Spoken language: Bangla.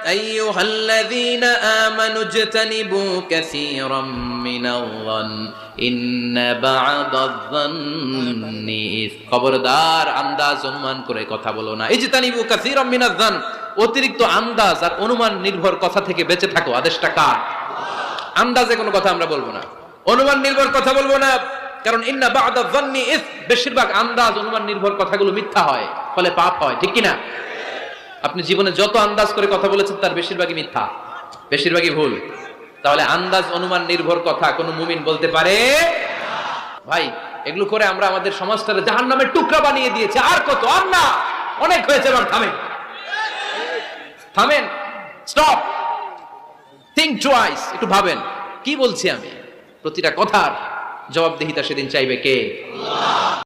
আইয়ুহাল্লাযীনা আমানু ইজতানিবু কাসীরাম মিনাল-যান ইন্না বা'দায-যান্নি খবরদার আন্দাজ অনুমান করে কথা বলো না। ইজতানিবু কাসীরাম মিনাজ-যান, অতিরিক্ত আন্দাজ আর অনুমান নির্ভর কথা থেকে বেঁচে থাকো। আদেশটা কার? আন্দাজে কোনো কথা আমরা বলবো না, অনুমান নির্ভর কথা বলবো না, কারণ ইন্না বা'দায-যান্নি বেশিরভাগ আন্দাজ অনুমান নির্ভর কথাগুলো মিথ্যা হয়, ফলে পাপ হয়। ঠিক কি না? আপনি জীবনে যত আন্দাজ করে কথা বলেছেন তার বেশিরভাগই মিথ্যা, বেশিরভাগই ভুল। তাহলে আন্দাজ অনুমান নির্ভর কথা কোন মুমিন বলতে পারে? ভাই এগুলো করে আমরা আমাদের সমাজটাকে জাহান্নামের টুকরা বানিয়ে দিয়েছি। আর কত? আর না, অনেক হয়েছে। এবার থামেন, থামেন, স্টপ, থিংক টুয়াইস। একটু ভাবেন কি বলছি আমি। প্রতিটা কথার জবাবদিহিতা সেদিন চাইবে কে? আল্লাহ।